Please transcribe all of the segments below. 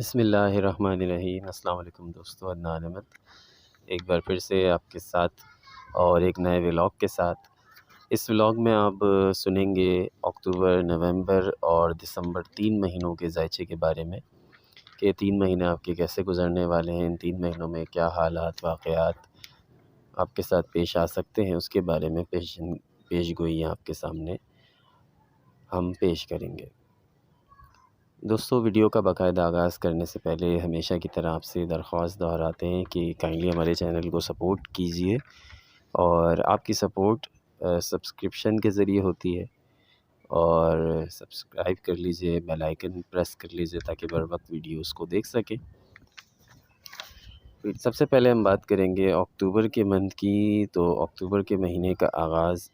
بسم اللہ الرحمن الرحیم۔ السلام علیکم دوستو، عدنان احمد ایک بار پھر سے آپ کے ساتھ اور ایک نئے ولاگ کے ساتھ۔ اس ولاگ میں آپ سنیں گے اکتوبر، نومبر اور دسمبر 3 مہینوں کے ذائچے کے بارے میں کہ 3 مہینے آپ کے کیسے گزرنے والے ہیں، ان 3 مہینوں میں کیا حالات واقعات آپ کے ساتھ پیش آ سکتے ہیں، اس کے بارے میں پیش گوئی آپ کے سامنے ہم پیش کریں گے۔ دوستو، ویڈیو کا باقاعدہ آغاز کرنے سے پہلے ہمیشہ کی طرح آپ سے درخواست دہراتے ہیں کہ کائنڈلی ہمارے چینل کو سپورٹ کیجئے، اور آپ کی سپورٹ سبسکرپشن کے ذریعے ہوتی ہے، اور سبسکرائب کر لیجئے، بیل آئیکن پریس کر لیجئے تاکہ بر وقت ویڈیوز کو دیکھ سکیں۔ سب سے پہلے ہم بات کریں گے اکتوبر کے منتھ کی، تو اکتوبر کے مہینے کا آغاز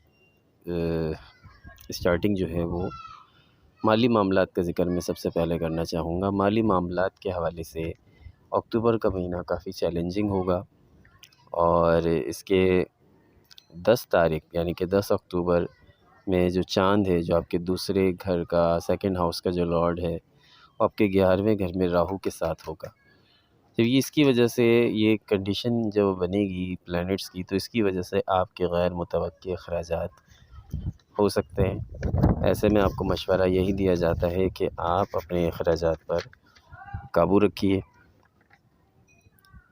اسٹارٹنگ جو ہے وہ مالی معاملات کا ذکر میں سب سے پہلے کرنا چاہوں گا۔ مالی معاملات کے حوالے سے اکتوبر کا مہینہ کافی چیلنجنگ ہوگا، اور اس کے 10 تاریخ یعنی کہ 10 اکتوبر میں جو چاند ہے، جو آپ کے دوسرے گھر کا سیکنڈ ہاؤس کا جو لارڈ ہے، وہ آپ کے 11ویں گھر میں راہو کے ساتھ ہوگا۔ تو یہ اس کی وجہ سے یہ کنڈیشن جو بنے گی پلینٹس کی، تو اس کی وجہ سے آپ کے غیر متوقع اخراجات ہو سکتے ہیں۔ ایسے میں آپ کو مشورہ یہی دیا جاتا ہے کہ آپ اپنے اخراجات پر قابو رکھیے،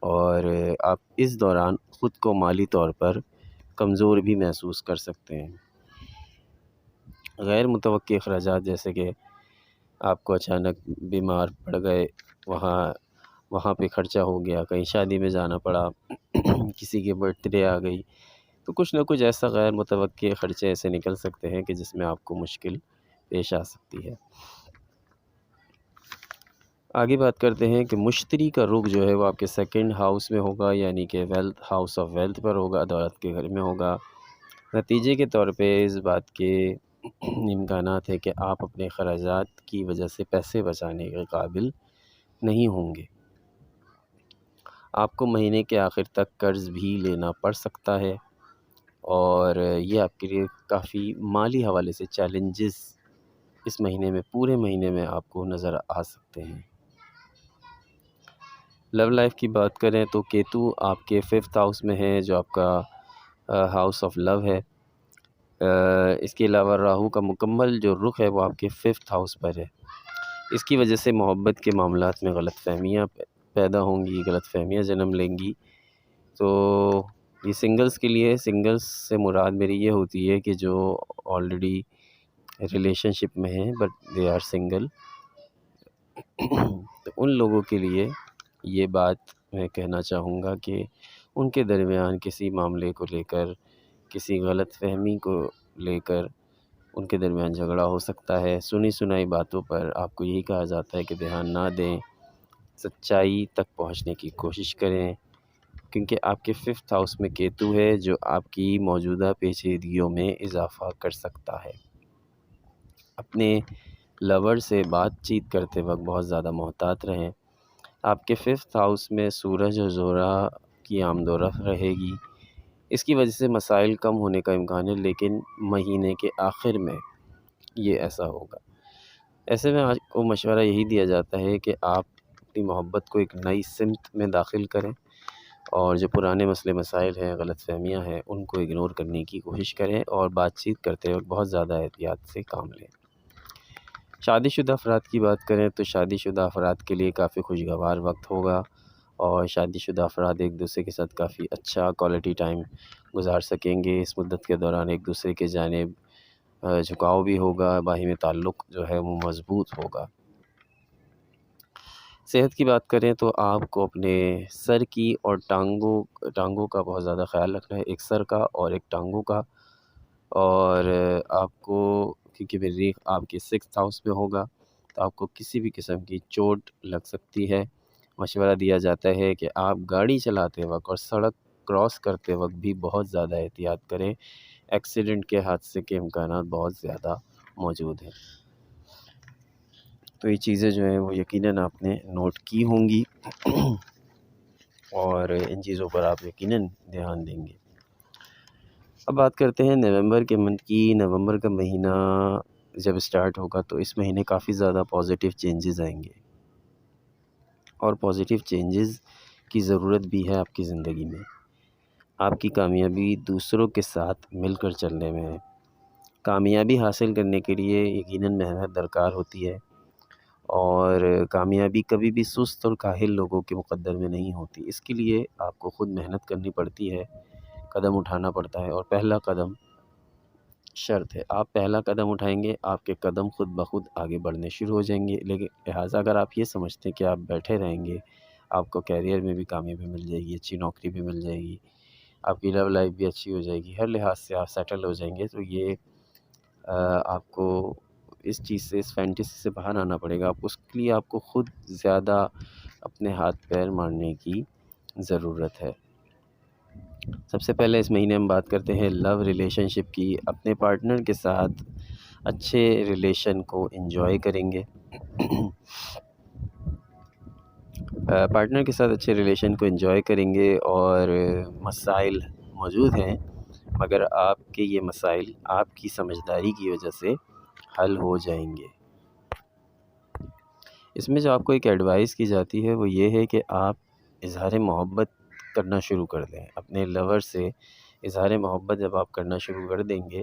اور آپ اس دوران خود کو مالی طور پر کمزور بھی محسوس کر سکتے ہیں۔ غیر متوقع اخراجات جیسے کہ آپ کو اچانک بیمار پڑ گئے، وہاں پہ خرچہ ہو گیا، کہیں شادی میں جانا پڑا، کسی کے برتھ ڈے آ گئی، تو کچھ نہ کچھ ایسا غیر متوقع خرچے ایسے نکل سکتے ہیں کہ جس میں آپ کو مشکل پیش آ سکتی ہے۔ آگے بات کرتے ہیں کہ مشتری کا رخ جو ہے وہ آپ کے سیکنڈ ہاؤس میں ہوگا، یعنی کہ ویلتھ ہاؤس آف ویلتھ پر ہوگا، دولت کے گھر میں ہوگا۔ نتیجے کے طور پہ اس بات کے امکانات ہے کہ آپ اپنے اخراجات کی وجہ سے پیسے بچانے کے قابل نہیں ہوں گے۔ آپ کو مہینے کے آخر تک قرض بھی لینا پڑ سکتا ہے، اور یہ آپ کے لیے کافی مالی حوالے سے چیلنجز اس مہینے میں، پورے مہینے میں آپ کو نظر آ سکتے ہیں۔ لو لائف کی بات کریں تو کیتو آپ کے 5th ہاؤس میں ہے، جو آپ کا ہاؤس آف لو ہے۔ اس کے علاوہ راہو کا مکمل جو رخ ہے وہ آپ کے 5th ہاؤس پر ہے۔ اس کی وجہ سے محبت کے معاملات میں غلط فہمیاں پیدا ہوں گی، غلط فہمیاں جنم لیں گی۔ تو یہ سنگلز کے لیے، سنگلز سے مراد میری یہ ہوتی ہے کہ جو آلریڈی ریلیشن شپ میں ہیں بٹ دے آر سنگل، تو ان لوگوں کے لیے یہ بات میں کہنا چاہوں گا کہ ان کے درمیان کسی معاملے کو لے کر، کسی غلط فہمی کو لے کر ان کے درمیان جھگڑا ہو سکتا ہے۔ سنی سنائی باتوں پر آپ کو یہی کہا جاتا ہے کہ دھیان نہ دیں، سچائی تک پہنچنے کی کوشش کریں، کیونکہ آپ کے 5th ہاؤس میں کیتو ہے، جو آپ کی موجودہ پیچیدگیوں میں اضافہ کر سکتا ہے۔ اپنے لور سے بات چیت کرتے وقت بہت زیادہ محتاط رہیں۔ آپ کے 5th ہاؤس میں سورج اور زہرہ کی آمد و رفت رہے گی، اس کی وجہ سے مسائل کم ہونے کا امکان ہے، لیکن مہینے کے آخر میں یہ ایسا ہوگا۔ ایسے میں آج کو مشورہ یہی دیا جاتا ہے کہ آپ اپنی محبت کو ایک نئی سمت میں داخل کریں، اور جو پرانے مسئلے مسائل ہیں، غلط فہمیاں ہیں، ان کو اگنور کرنے کی کوشش کریں، اور بات چیت کرتے وقت بہت زیادہ احتیاط سے کام لیں۔ شادی شدہ افراد کی بات کریں تو شادی شدہ افراد کے لیے کافی خوشگوار وقت ہوگا، اور شادی شدہ افراد ایک دوسرے کے ساتھ کافی اچھا کوالٹی ٹائم گزار سکیں گے۔ اس مدت کے دوران ایک دوسرے کے جانب جھکاؤ بھی ہوگا، باہمی تعلق جو ہے وہ مضبوط ہوگا۔ صحت کی بات کریں تو آپ کو اپنے سر کی اور ٹانگوں کا بہت زیادہ خیال رکھنا ہے، ایک سر کا اور ایک ٹانگوں کا، اور آپ کو، کیونکہ مریخ آپ کے 6th ہاؤس میں ہوگا، تو آپ کو کسی بھی قسم کی چوٹ لگ سکتی ہے۔ مشورہ دیا جاتا ہے کہ آپ گاڑی چلاتے وقت اور سڑک کراس کرتے وقت بھی بہت زیادہ احتیاط کریں، ایکسیڈنٹ کے حادثے کے امکانات بہت زیادہ موجود ہیں۔ تو یہ چیزیں جو ہیں وہ یقیناً آپ نے نوٹ کی ہوں گی، اور ان چیزوں پر آپ یقیناً دھیان دیں گے۔ اب بات کرتے ہیں نومبر کے منتھ کی۔ نومبر کا مہینہ جب اسٹارٹ ہوگا تو اس مہینے کافی زیادہ پازیٹیو چینجز آئیں گے۔ اور پازیٹیو چینجز کی ضرورت بھی ہے آپ کی زندگی میں۔ آپ کی کامیابی دوسروں کے ساتھ مل کر چلنے میں ہے۔ کامیابی حاصل کرنے کے لیے یقیناً محنت درکار ہوتی ہے، اور کامیابی کبھی بھی سست اور کاہل لوگوں کے مقدر میں نہیں ہوتی۔ اس کے لیے آپ کو خود محنت کرنی پڑتی ہے، قدم اٹھانا پڑتا ہے، اور پہلا قدم شرط ہے۔ آپ پہلا قدم اٹھائیں گے، آپ کے قدم خود بخود آگے بڑھنے شروع ہو جائیں گے۔ لیکن لہٰذا اگر آپ یہ سمجھتے ہیں کہ آپ بیٹھے رہیں گے، آپ کو کیریئر میں بھی کامیابی مل جائے گی، اچھی نوکری بھی مل جائے گی، آپ کی لو لائف بھی اچھی ہو جائے گی، ہر لحاظ سے آپ سیٹل ہو جائیں گے، تو یہ آپ کو اس چیز سے، اس فینٹیسی سے باہر آنا پڑے گا۔ اس کے لیے آپ کو خود زیادہ اپنے ہاتھ پیر مارنے کی ضرورت ہے۔ سب سے پہلے اس مہینے ہم بات کرتے ہیں لو ریلیشن شپ کی۔ اپنے پارٹنر کے ساتھ اچھے ریلیشن کو انجوائے کریں گے۔ پارٹنر کے ساتھ اچھے ریلیشن کو انجوائے کریں گے، اور مسائل موجود ہیں، مگر آپ کے یہ مسائل آپ کی سمجھداری کی وجہ سے حل ہو جائیں گے۔ اس میں جو آپ کو ایک ایڈوائس کی جاتی ہے وہ یہ ہے کہ آپ اظہار محبت کرنا شروع کر دیں۔ اپنے لور سے اظہار محبت جب آپ کرنا شروع کر دیں گے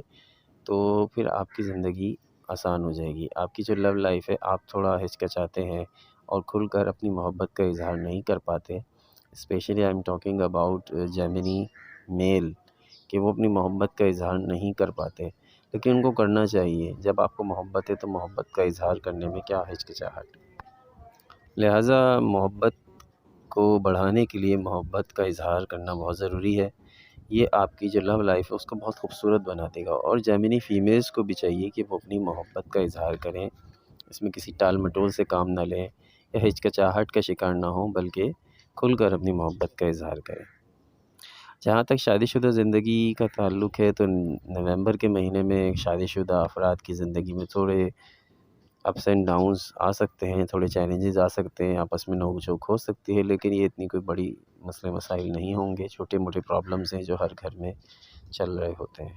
تو پھر آپ کی زندگی آسان ہو جائے گی۔ آپ کی جو لو لائف ہے، آپ تھوڑا ہچکچاتے ہیں اور کھل کر اپنی محبت کا اظہار نہیں کر پاتے۔ Specially I am talking about Gemini male, کہ وہ اپنی محبت کا اظہار نہیں کر پاتے، لیکن ان کو کرنا چاہیے۔ جب آپ کو محبت ہے تو محبت کا اظہار کرنے میں کیا ہچکچاہٹ۔ لہٰذا محبت کو بڑھانے کے لیے محبت کا اظہار کرنا بہت ضروری ہے۔ یہ آپ کی جو لو لائف ہے اس کو بہت خوبصورت بنا دے گا۔ اور جیمنی فیمیلز کو بھی چاہیے کہ وہ اپنی محبت کا اظہار کریں، اس میں کسی ٹال مٹول سے کام نہ لیں یا ہچکچاہٹ کا شکار نہ ہوں، بلکہ کھل کر اپنی محبت کا اظہار کریں۔ جہاں تک شادی شدہ زندگی کا تعلق ہے تو نومبر کے مہینے میں شادی شدہ افراد کی زندگی میں تھوڑے اپس اینڈ ڈاؤنز آ سکتے ہیں، تھوڑے چیلنجز آ سکتے ہیں، آپس میں نوک جھوک ہو سکتی ہے، لیکن یہ اتنی کوئی بڑی مسئلے مسائل نہیں ہوں گے۔ چھوٹے موٹے پرابلمز ہیں جو ہر گھر میں چل رہے ہوتے ہیں۔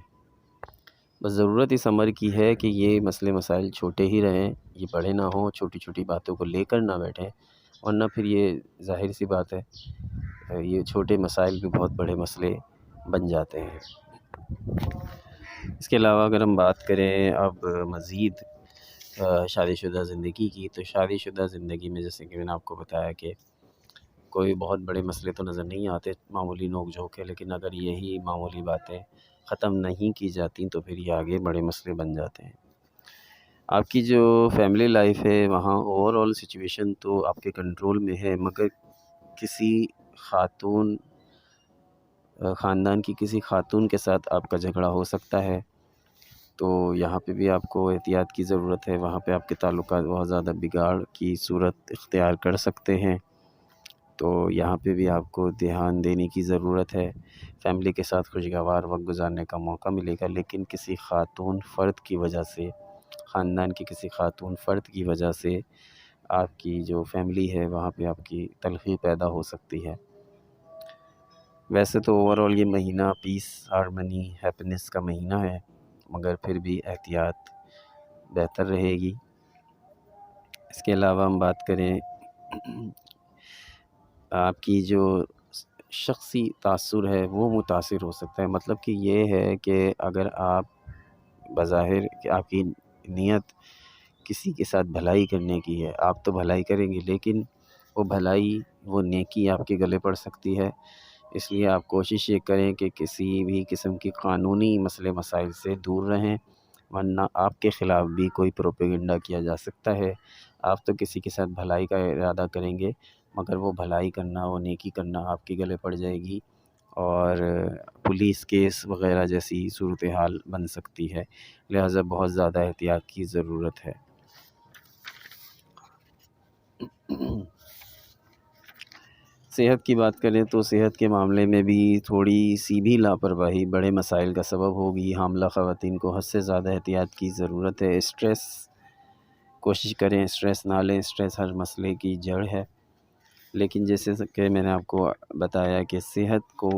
بس ضرورت اس امر کی ہے کہ یہ مسئلے مسائل چھوٹے ہی رہیں، یہ بڑے نہ ہوں، چھوٹی چھوٹی باتوں کو لے کر نہ بیٹھیں، ورنہ پھر یہ ظاہر سی بات ہے یہ چھوٹے مسائل بھی بہت بڑے مسئلے بن جاتے ہیں۔ اس کے علاوہ اگر ہم بات کریں اب مزید شادی شدہ زندگی کی، تو شادی شدہ زندگی میں جیسے کہ میں نے آپ کو بتایا کہ کوئی بہت بڑے مسئلے تو نظر نہیں آتے، معمولی نوک جھوک ہے، لیکن اگر یہی معمولی باتیں ختم نہیں کی جاتی تو پھر یہ آگے بڑے مسئلے بن جاتے ہیں۔ آپ کی جو فیملی لائف ہے وہاں اوور آل سچویشن تو آپ کے کنٹرول میں ہے، مگر کسی خاتون خاندان کی کسی خاتون کے ساتھ آپ کا جھگڑا ہو سکتا ہے، تو یہاں پہ بھی آپ کو احتیاط کی ضرورت ہے۔ وہاں پہ آپ کے تعلقات بہت زیادہ بگاڑ کی صورت اختیار کر سکتے ہیں، تو یہاں پہ بھی آپ کو دھیان دینے کی ضرورت ہے۔ فیملی کے ساتھ خوشگوار وقت گزارنے کا موقع ملے گا، لیکن کسی خاتون فرد کی وجہ سے، خاندان کی کسی خاتون فرد کی وجہ سے آپ کی جو فیملی ہے وہاں پہ آپ کی تلخی پیدا ہو سکتی ہے۔ ویسے تو اوور آل یہ مہینہ پیس، ہارمنی، ہیپینس کا مہینہ ہے، مگر پھر بھی احتیاط بہتر رہے گی۔ اس کے علاوہ ہم بات کریں آپ کی جو شخصی تاثر ہے وہ متاثر ہو سکتا ہے۔ مطلب کہ یہ ہے کہ اگر آپ بظاہر کہ آپ کی نیت کسی کے ساتھ بھلائی کرنے کی ہے، آپ تو بھلائی کریں گے، لیکن وہ بھلائی، وہ نیکی آپ کے گلے پڑ سکتی ہے۔ اس لیے آپ کوشش یہ کریں کہ کسی بھی قسم کی قانونی مسئلے مسائل سے دور رہیں، ورنہ آپ کے خلاف بھی کوئی پروپیگنڈا کیا جا سکتا ہے۔ آپ تو کسی کے ساتھ بھلائی کا ارادہ کریں گے، مگر وہ بھلائی کرنا، وہ نیکی کرنا آپ کے گلے پڑ جائے گی، اور پولیس کیس وغیرہ جیسی صورتحال بن سکتی ہے۔ لہٰذا بہت زیادہ احتیاط کی ضرورت ہے۔ صحت کی بات کریں تو صحت کے معاملے میں بھی تھوڑی سی بھی لاپرواہی بڑے مسائل کا سبب ہوگی۔ حاملہ خواتین کو حد سے زیادہ احتیاط کی ضرورت ہے۔ اسٹریس کوشش کریں اسٹریس نہ لیں، اسٹریس ہر مسئلے کی جڑ ہے، لیکن جیسے کہ میں نے آپ کو بتایا کہ صحت کو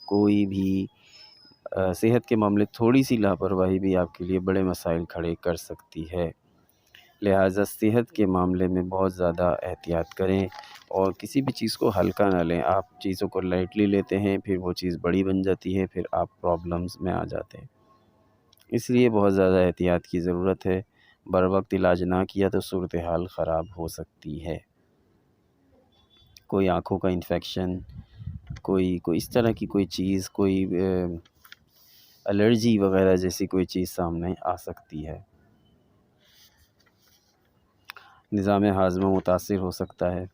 کوئی بھی صحت کے معاملے تھوڑی سی لاپرواہی بھی آپ کے لیے بڑے مسائل کھڑے کر سکتی ہے۔ لہٰذا صحت کے معاملے میں بہت زیادہ احتیاط کریں، اور کسی بھی چیز کو ہلکا نہ لیں. آپ چیزوں کو لائٹلی لیتے ہیں، پھر وہ چیز بڑی بن جاتی ہے، پھر آپ پرابلمس میں آ جاتے ہیں. اس لیے بہت زیادہ احتیاط کی ضرورت ہے. بروقت علاج نہ کیا تو صورتحال خراب ہو سکتی ہے. کوئی آنکھوں کا انفیکشن، کوئی اس طرح کی کوئی چیز، کوئی الرجی وغیرہ جیسی کوئی چیز سامنے آ سکتی ہے. نظام ہاضمہ متاثر ہو سکتا ہے.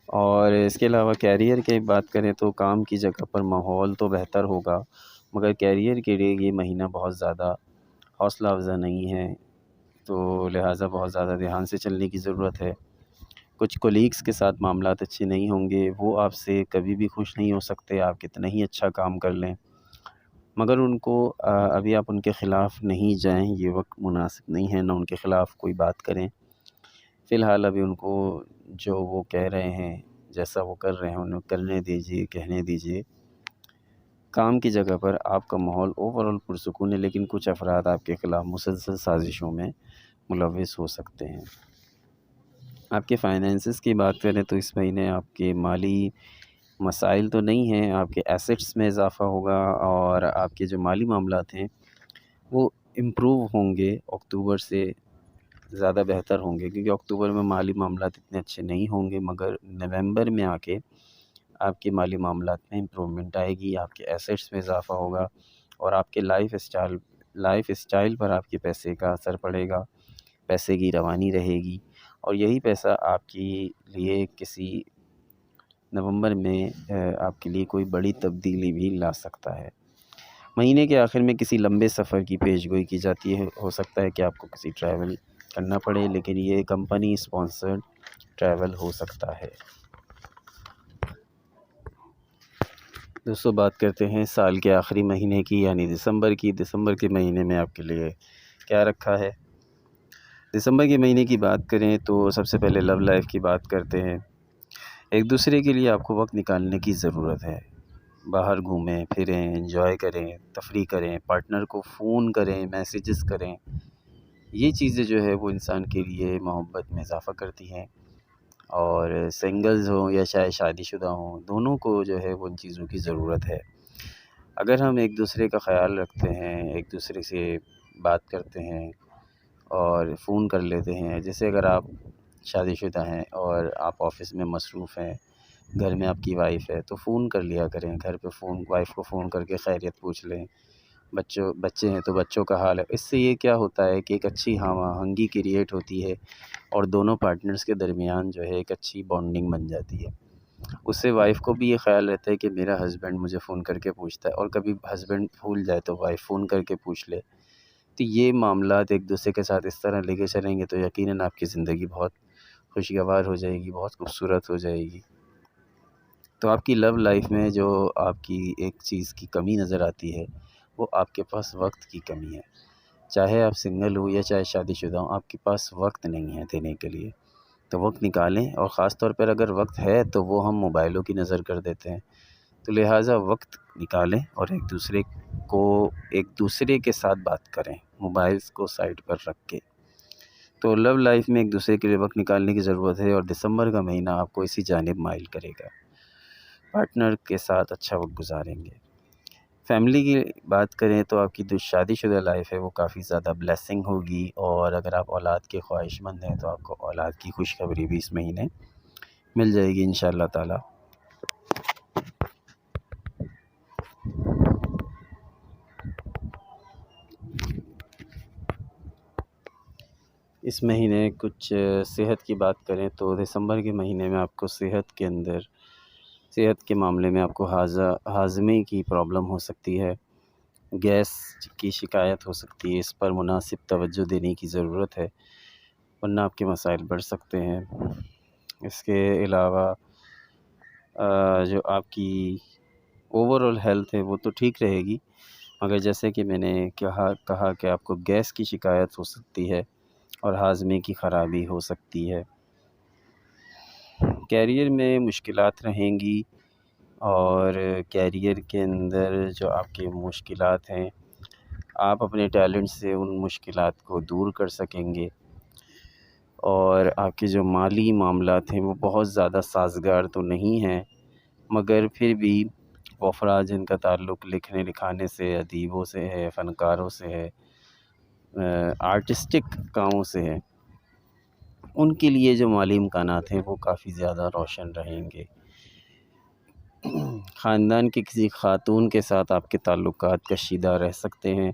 اور اس کے علاوہ کیریئر کی بات کریں تو کام کی جگہ پر ماحول تو بہتر ہوگا، مگر کیریئر کے لیے یہ مہینہ بہت زیادہ حوصلہ افزا نہیں ہے، تو لہٰذا بہت زیادہ دھیان سے چلنے کی ضرورت ہے. کچھ کولیگس کے ساتھ معاملات اچھے نہیں ہوں گے، وہ آپ سے کبھی بھی خوش نہیں ہو سکتے، آپ کتنا ہی اچھا کام کر لیں، مگر ان کو ابھی آپ ان کے خلاف نہیں جائیں، یہ وقت مناسب نہیں ہے، نہ ان کے خلاف کوئی بات کریں. فی الحال ابھی ان کو جو وہ کہہ رہے ہیں، جیسا وہ کر رہے ہیں، انہیں کرنے دیجیے، کہنے دیجیے. کام کی جگہ پر آپ کا ماحول اوورآل پرسکون ہے، لیکن کچھ افراد آپ کے خلاف مسلسل سازشوں میں ملوث ہو سکتے ہیں. آپ کے فائنینسز کی بات کریں تو اس مہینے آپ کے مالی مسائل تو نہیں ہیں، آپ کے ایسٹس میں اضافہ ہوگا، اور آپ کے جو مالی معاملات ہیں وہ امپروو ہوں گے، اکتوبر سے زیادہ بہتر ہوں گے، کیونکہ اکتوبر میں مالی معاملات اتنے اچھے نہیں ہوں گے، مگر نومبر میں آ کے آپ کے مالی معاملات میں امپرومنٹ آئے گی، آپ کے ایسٹس میں اضافہ ہوگا، اور آپ کے لائف اسٹائل پر آپ کے پیسے کا اثر پڑے گا، پیسے کی روانی رہے گی، اور یہی پیسہ آپ کے لیے کسی نومبر میں آپ کے لیے کوئی بڑی تبدیلی بھی لا سکتا ہے. مہینے کے آخر میں کسی لمبے سفر کی پیشگوئی کی جاتی ہے. ہو سکتا ہے کہ آپ کو کسی ٹریول کرنا پڑے، لیکن یہ کمپنی اسپانسرڈ ٹریول ہو سکتا ہے. دوستو، بات کرتے ہیں سال کے آخری مہینے کی، یعنی دسمبر کی. دسمبر کے مہینے میں آپ کے لیے کیا رکھا ہے؟ دسمبر کے مہینے کی بات کریں تو سب سے پہلے لو لائف کی بات کرتے ہیں. ایک دوسرے کے لیے آپ کو وقت نکالنے کی ضرورت ہے. باہر گھومیں پھریں، انجوائے کریں، تفریح کریں، پارٹنر کو فون کریں، میسیجز کریں. یہ چیزیں جو ہے وہ انسان کے لیے محبت میں اضافہ کرتی ہیں، اور سنگلز ہوں یا چاہے شادی شدہ ہوں، دونوں کو جو ہے وہ ان چیزوں کی ضرورت ہے. اگر ہم ایک دوسرے کا خیال رکھتے ہیں، ایک دوسرے سے بات کرتے ہیں اور فون کر لیتے ہیں، جیسے اگر آپ شادی شدہ ہیں اور آپ آفس میں مصروف ہیں، گھر میں آپ کی وائف ہے، تو فون کر لیا کریں. گھر پہ وائف کو فون کر کے خیریت پوچھ لیں. بچے ہیں تو بچوں کا حال ہے. اس سے یہ کیا ہوتا ہے کہ ایک اچھی ہم آہنگی کریٹ ہوتی ہے، اور دونوں پارٹنرز کے درمیان جو ہے ایک اچھی بانڈنگ بن جاتی ہے. اس سے وائف کو بھی یہ خیال رہتا ہے کہ میرا ہسبینڈ مجھے فون کر کے پوچھتا ہے، اور کبھی ہسبینڈ بھول جائے تو وائف فون کر کے پوچھ لے. تو یہ معاملات ایک دوسرے کے ساتھ اس طرح لے کے چلیں گے تو یقیناً آپ کی زندگی بہت خوشگوار ہو جائے گی، بہت خوبصورت ہو جائے گی. تو آپ کی لو لائف میں جو آپ کی ایک چیز کی کمی نظر آتی ہے، وہ آپ کے پاس وقت کی کمی ہے. چاہے آپ سنگل ہو یا چاہے شادی شدہ ہوں، آپ کے پاس وقت نہیں ہے دینے کے لیے. تو وقت نکالیں، اور خاص طور پر اگر وقت ہے تو وہ ہم موبائلوں کی نظر کر دیتے ہیں. تو لہٰذا وقت نکالیں اور ایک دوسرے کے ساتھ بات کریں، موبائلز کو سائڈ پر رکھ کے. تو لو لائف میں ایک دوسرے کے لیے وقت نکالنے کی ضرورت ہے، اور دسمبر کا مہینہ آپ کو اسی جانب مائل کرے گا. پارٹنر کے ساتھ اچھا وقت گزاریں گے. فیملی کی بات کریں تو آپ کی جو شادی شدہ لائف ہے وہ کافی زیادہ بلیسنگ ہوگی، اور اگر آپ اولاد کے خواہش مند ہیں تو آپ کو اولاد کی خوشخبری بھی اس مہینے مل جائے گی انشاءاللہ تعالی. اس مہینے کچھ صحت کی بات کریں تو دسمبر کے مہینے میں آپ کو صحت کے معاملے میں آپ کو ہاضمے کی پرابلم ہو سکتی ہے، گیس کی شکایت ہو سکتی ہے. اس پر مناسب توجہ دینے کی ضرورت ہے، ورنہ آپ کے مسائل بڑھ سکتے ہیں. اس کے علاوہ جو آپ کی اوورآل ہیلتھ ہے وہ تو ٹھیک رہے گی، مگر جیسے کہ میں نے کہا کہ آپ کو گیس کی شکایت ہو سکتی ہے اور ہاضمے کی خرابی ہو سکتی ہے. کیریئر میں مشکلات رہیں گی، اور کیریئر کے اندر جو آپ کی مشکلات ہیں، آپ اپنے ٹیلنٹ سے ان مشکلات کو دور کر سکیں گے. اور آپ کے جو مالی معاملات ہیں وہ بہت زیادہ سازگار تو نہیں ہیں، مگر پھر بھی وہ افراد جن کا تعلق لکھنے لکھانے سے، ادیبوں سے ہے، فنکاروں سے ہے، آرٹسٹک کاموں سے ہے، ان کے لیے جو مالی امکانات ہیں وہ کافی زیادہ روشن رہیں گے۔ خاندان کی کسی خاتون کے ساتھ آپ کے تعلقات کشیدہ رہ سکتے ہیں،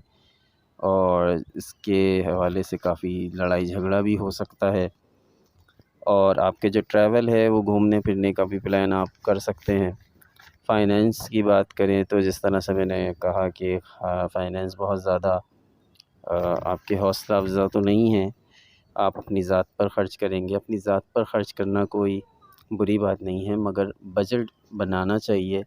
اور اس کے حوالے سے کافی لڑائی جھگڑا بھی ہو سکتا ہے، اور آپ کے جو ٹریول ہے وہ گھومنے پھرنے کا بھی پلان آپ کر سکتے ہیں۔ فائنینس کی بات کریں تو جس طرح سے میں نے کہا کہ فائنینس بہت زیادہ آپ کے حوصلہ افزا تو نہیں ہے، آپ اپنی ذات پر خرچ کریں گے۔ اپنی ذات پر خرچ کرنا کوئی بری بات نہیں ہے، مگر بجٹ بنانا چاہیے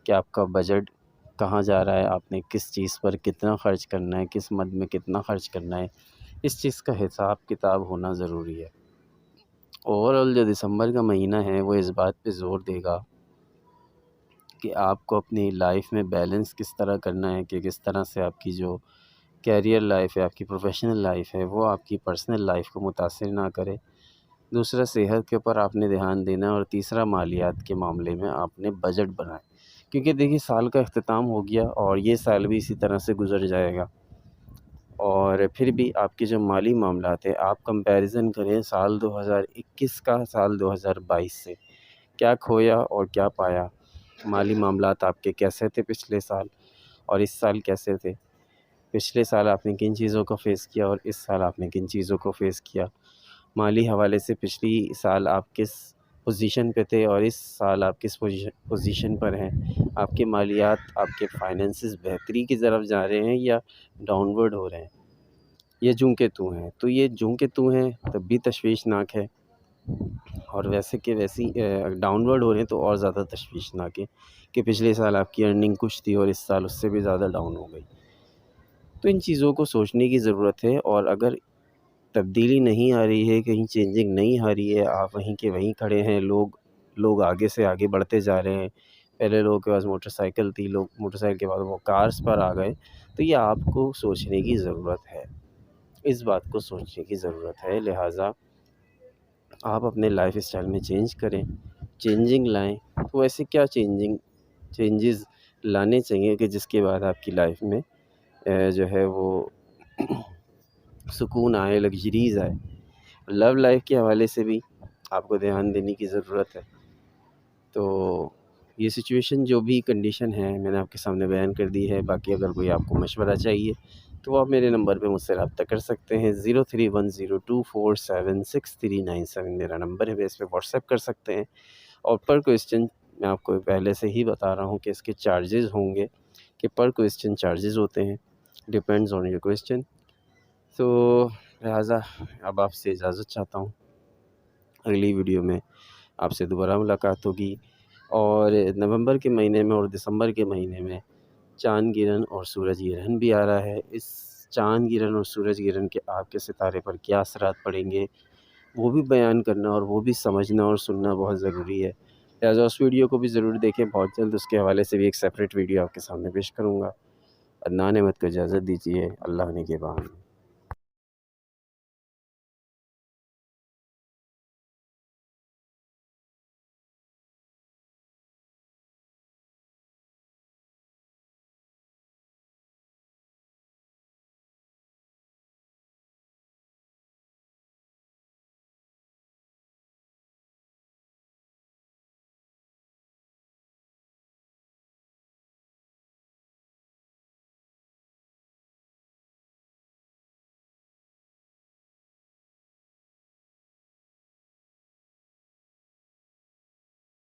کہ آپ کا بجٹ کہاں جا رہا ہے، آپ نے کس چیز پر کتنا خرچ کرنا ہے، کس مد میں کتنا خرچ کرنا ہے، اس چیز کا حساب کتاب ہونا ضروری ہے۔ اوورآل جو دسمبر کا مہینہ ہے وہ اس بات پہ زور دے گا کہ آپ کو اپنی لائف میں بیلنس کس طرح کرنا ہے، کہ کس طرح سے آپ کی جو کیریئر لائف ہے، آپ کی پروفیشنل لائف ہے، وہ آپ کی پرسنل لائف کو متاثر نہ کرے۔ دوسرا، صحت کے اوپر آپ نے دھیان دینا، اور تیسرا، مالیات کے معاملے میں آپ نے بجٹ بنائے، کیونکہ دیکھیے سال کا اختتام ہو گیا اور یہ سال بھی اسی طرح سے گزر جائے گا، اور پھر بھی آپ کے جو مالی معاملات ہیں آپ کمپیریزن کریں سال 2021 کا سال 2022 سے، کیا کھویا اور کیا پایا، مالی معاملات آپ کے کیسے تھے پچھلے سال اور اس سال کیسے تھے، پچھلے سال آپ نے کن چیزوں کو فیس کیا اور اس سال آپ نے کن چیزوں کو فیس کیا، مالی حوالے سے پچھلی سال آپ کس پوزیشن پہ تھے اور اس سال آپ کس پوزیشن پر ہیں، آپ کے مالیات، آپ کے فائنینسز بہتری کی طرف جا رہے ہیں یا ڈاؤن ورڈ ہو رہے ہیں، یہ جوں کے تو ہیں، تو یہ جوں کے تو ہیں تب بھی تشویشناک ہے، اور ویسے کہ ویسی ڈاؤن ورڈ ہو رہے ہیں تو اور زیادہ تشویشناک ہے کہ پچھلے سال آپ کی ارننگ کچھ تھی اور اس سال اس سے بھی زیادہ ڈاؤن ہو گئی۔ تو ان چیزوں کو سوچنے کی ضرورت ہے، اور اگر تبدیلی نہیں آ رہی ہے، کہیں چینجنگ نہیں آ رہی ہے، آپ وہیں کے وہیں کھڑے ہیں، لوگ آگے سے آگے بڑھتے جا رہے ہیں، پہلے لوگوں کے پاس موٹر سائیکل تھی، لوگ موٹر سائیکل کے بعد وہ کارز پر آ گئے، تو یہ آپ کو سوچنے کی ضرورت ہے، اس بات کو سوچنے کی ضرورت ہے، لہٰذا آپ اپنے لائف اسٹائل میں چینج کریں، چینجنگ لائیں۔ تو ایسے کیا چینجز لانے چاہیے کہ جس کے بعد آپ کی لائف میں جو ہے وہ سکون آئے، لگژریز آئے۔ لو لائف کے حوالے سے بھی آپ کو دھیان دینے کی ضرورت ہے۔ تو یہ سچویشن، جو بھی کنڈیشن ہے، میں نے آپ کے سامنے بیان کر دی ہے۔ باقی اگر کوئی آپ کو مشورہ چاہیے تو آپ میرے نمبر پہ مجھ سے رابطہ کر سکتے ہیں، 0310247639 میرا نمبر ہے، اس پہ واٹس ایپ کر سکتے ہیں۔ اور پر کویسچن میں آپ کو پہلے سے ہی بتا رہا ہوں کہ اس کے چارجز ہوں گے، کہ پر کویسچن چارجز ہوتے ہیں، ڈیپینڈز آن یور کویسچن۔ تو لہٰذا اب آپ سے اجازت چاہتا ہوں، اگلی ویڈیو میں آپ سے دوبارہ ملاقات ہوگی، اور نومبر کے مہینے میں اور دسمبر کے مہینے میں چاند گرہن اور سورج گرہن بھی آ رہا ہے۔ اس چاند گرہن اور سورج گرہن کے آپ کے ستارے پر کیا اثرات پڑیں گے وہ بھی بیان کرنا اور وہ بھی سمجھنا اور سننا بہت ضروری ہے، لہٰذا اس ویڈیو کو بھی ضرور دیکھیں۔ بہت جلد اس کے حوالے سے بھی ایک سیپریٹ ویڈیو آپ کے سامنے پیش کروں گا۔ عدنان احمد کو اجازت دیجیے، اللہ نگہبان۔